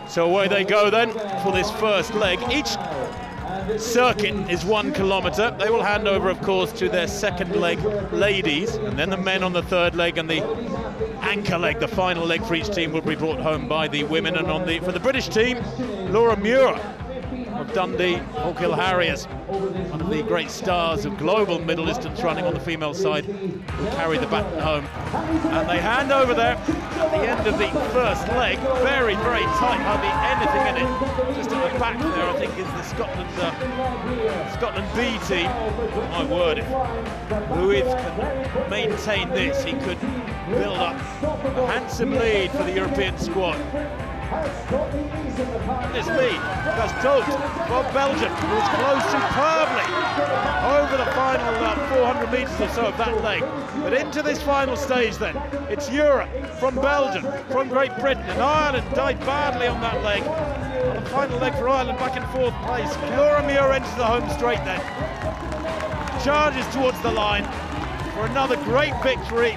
So away they go then for this first leg. Each circuit is 1 kilometre. They will hand over, of course, to their second leg ladies, and then the men on the third leg, and the anchor leg, the final leg for each team, will be brought home by the women. And for the British team, Laura Muir of Dundee Hawk Hill Harriers, one of the great stars of global middle distance running on the female side, will carry the baton home. And they hand over there at the end of the first leg. Very, very tight, hardly anything in it. Just at the back there, I think, is the Scotland B team. My word, if Louis can maintain this, he could build up a handsome lead for the European squad. This lead does tote for Belgium, who's close superbly over the final 400 metres or so of that leg. But into this final stage then, it's Europe from Belgium, from Great Britain, and Ireland died badly on that leg. On the final leg for Ireland, back in 4th place. Laura Muir enters the home straight then. Charges towards the line for another great victory.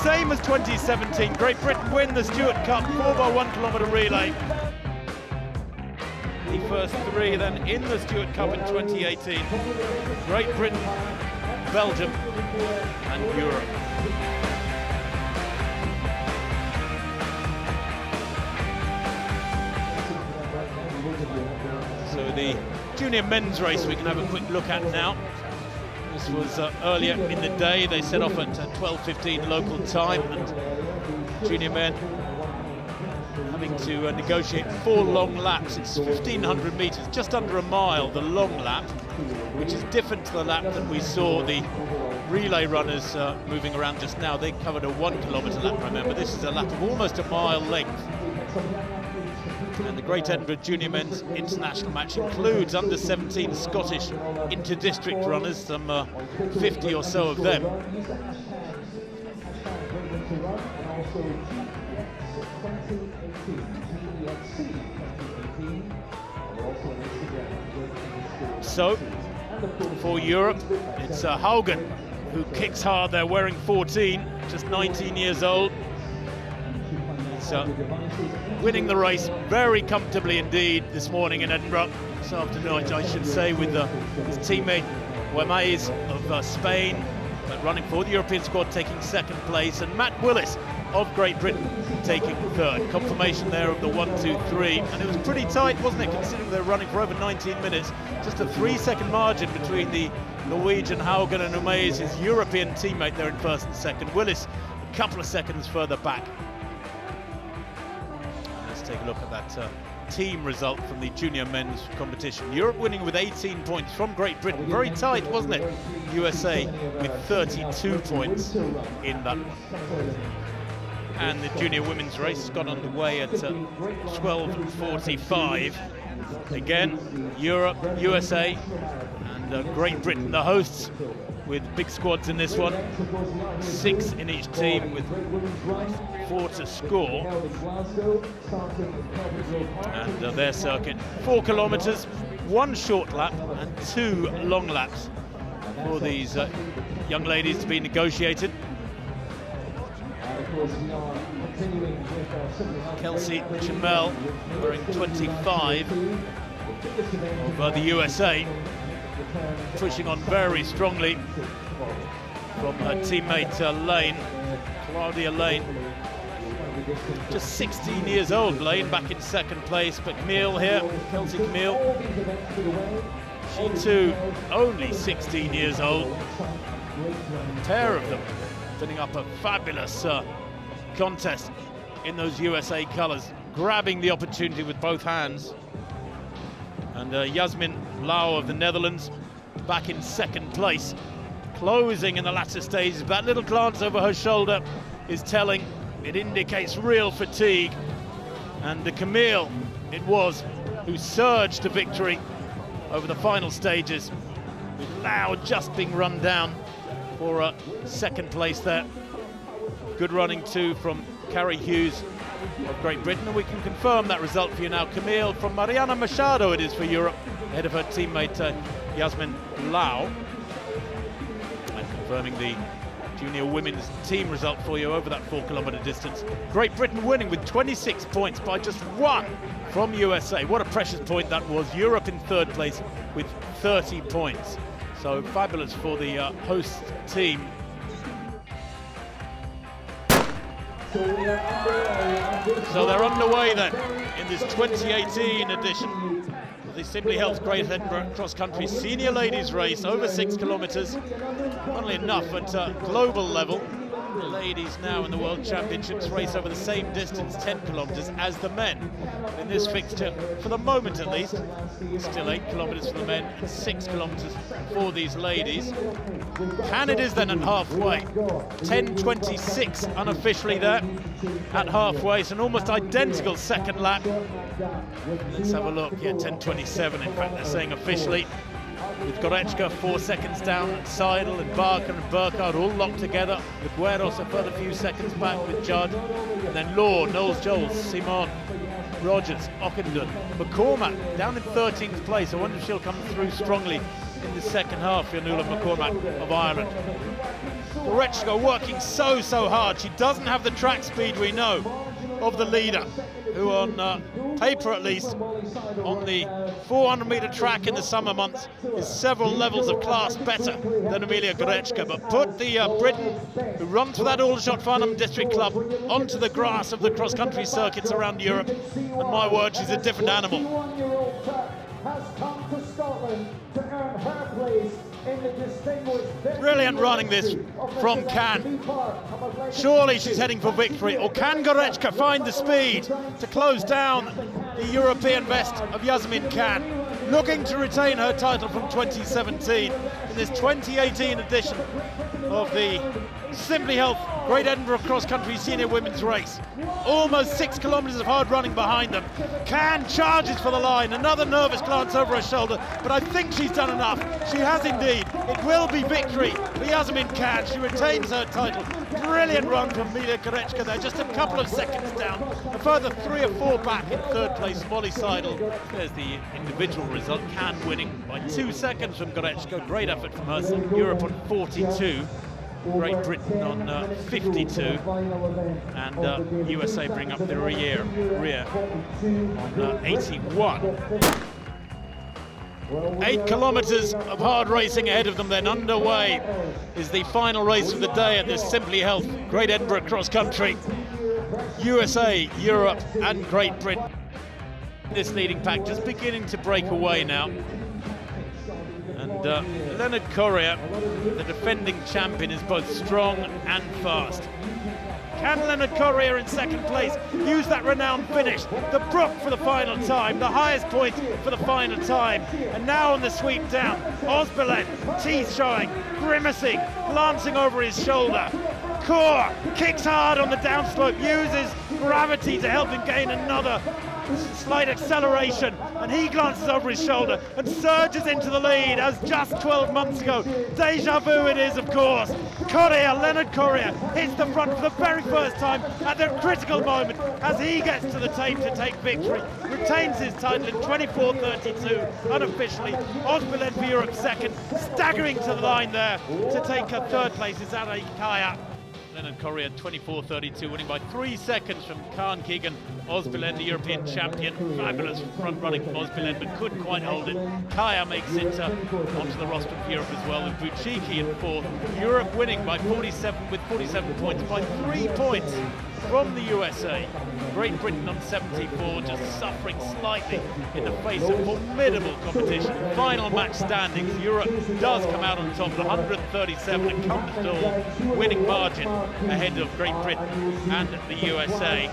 Same as 2017, Great Britain win the Stewart Cup 4x1 kilometre relay. The first 3 then in the Stewart Cup in 2018. Great Britain, Belgium and Europe. So the junior men's race we can have a quick look at now. This was earlier in the day. They set off at 12:15 local time, and junior men having to negotiate 4 long laps. It's 1,500 metres, just under a mile, the long lap, which is different to the lap that we saw the relay runners moving around just now. They covered a 1 kilometre lap, remember. This is a lap of almost a mile length. And the Great Edinburgh Junior Men's International match includes under-17 Scottish inter-district runners, some 50 or so of them. So, for Europe, it's Haugen who kicks hard. They're wearing 14, just 19 years old. So, winning the race very comfortably indeed this morning in Edinburgh, this afternoon I should say, with his teammate Guemes of Spain, but running for the European squad, taking 2nd place, and Matt Willis of Great Britain taking 3rd. Confirmation there of the 1-2-3, and it was pretty tight, wasn't it, considering they were running for over 19 minutes. Just a 3-second margin between the Norwegian Haugen and Guemes, his European teammate there in 1st and 2nd. Willis a couple of seconds further back. Take a look at that team result from the junior men's competition. Europe winning with 18 points from Great Britain. Very tight, wasn't it? USA with 32 points in that one. And the junior women's race got underway at 12:45. Again, Europe, USA, and Great Britain, the hosts, with big squads in this one. 6 in each team with 4 to score. And their circuit, 4 kilometres, 1 short lap and 2 long laps for these young ladies to be negotiated. Kelsey Chamel wearing 25 of the USA, pushing on very strongly from her teammate Lane, Claudia Lane. Just 16 years old, Lane, back in 2nd place, but Camille here, Kelsey Camille, she too only 16 years old. A pair of them putting up a fabulous contest in those USA colours, grabbing the opportunity with both hands. And Yasemin Lau of the Netherlands back in 2nd place, closing in the latter stages. That little glance over her shoulder is telling. It indicates real fatigue. And Camille it was who surged to victory over the final stages, with Lau just being run down for 2nd place there. Good running too from Carrie Hughes of Great Britain, and we can confirm that result for you now. Camille from Mariana Machado it is for Europe, ahead of her teammate Yasemin Lau. And confirming the junior women's team result for you over that 4-kilometre distance. Great Britain winning with 26 points by just 1 from USA. What a precious point that was. Europe in 3rd place with 30 points. So fabulous for the host team. So they're underway then in this 2018 edition of the Simplyhealth Great Edinburgh Cross Country Senior Ladies Race, over 6 kilometres. Funnily enough, at global level, the ladies now in the World Championships race over the same distance, 10 kilometres, as the men. In this fixture, for the moment at least, still 8 kilometres for the men and 6 kilometres for these ladies. Canada's then at halfway, 10:26 unofficially there at halfway. It's an almost identical second lap. Let's have a look. Yeah, 10:27 in fact they're saying officially. With Goretzka 4 seconds down, and Seidel and Barker and Burkhardt all locked together, with Gueros a further few seconds back with Judd, and then Law, Knowles-Jones, Simon, Rogers, Ockenden, McCormack down in 13th place. I wonder if she'll come through strongly in the second half, Fionnuala McCormack of Ireland. Goretzka working so hard. She doesn't have the track speed we know of the leader, who on paper at least, on the 400-metre track in the summer months, is several levels of class better than Emilia Goretzka. But put the Briton, who runs for that Aldershot-Farnham District Club, onto the grass of the cross-country circuits around Europe, and my word, she's a different animal. Brilliant running this from Can. Surely she's heading for victory, or can Goretzka find the speed to close down the European best of Yasemin Can, looking to retain her title from 2017 in this 2018 edition of the Simplyhealth Great Edinburgh Cross Country Senior Women's Race. Almost 6 kilometres of hard running behind them. Can charges for the line, another nervous glance over her shoulder, but I think she's done enough. She has indeed. It will be victory for Yasemin Can. She retains her title. Brilliant run from Emilia Goretzka there, just a couple of seconds down. A further 3 or 4 back in 3rd place, Molly Seidel. There's the individual result, Can winning by 2 seconds from Goretzka. Great effort from her. Europe on 42. Great Britain on 52, and USA bring up the rear on 81. 8 kilometres of hard racing ahead of them then. Underway is the final race of the day at this Simplyhealth Great Edinburgh Cross Country. USA, Europe and Great Britain. This leading pack just beginning to break away now. And Leonard Korir, the defending champion, is both strong and fast. Can Leonard Korir in 2nd place use that renowned finish? The brook for the final time, the highest point for the final time. And now on the sweep down, Osbelen, teeth showing, grimacing, glancing over his shoulder. Korir kicks hard on the downslope, uses gravity to help him gain another slight acceleration, and he glances over his shoulder and surges into the lead as just 12 months ago. Deja vu it is, of course. Leonard Korir hits the front for the very first time at the critical moment as he gets to the tape to take victory. Retains his title in 24:32 unofficially. Osbelen for Europe 2nd, staggering to the line there to take her 3rd place is Ada Kaya. Leonard Korir 24:32, winning by 3 seconds from Khan Keegan. Osbelen, the European champion. Fabulous front running from Osbelen, but couldn't quite hold it. Kaya makes it onto the roster for Europe as well, with Buciki in 4th. Europe winning by 47 points, by 3 points from the USA. Great Britain on 74, just suffering slightly in the face of formidable competition. Final match standings, Europe does come out on top with 137, a comfortable winning margin ahead of Great Britain and the USA.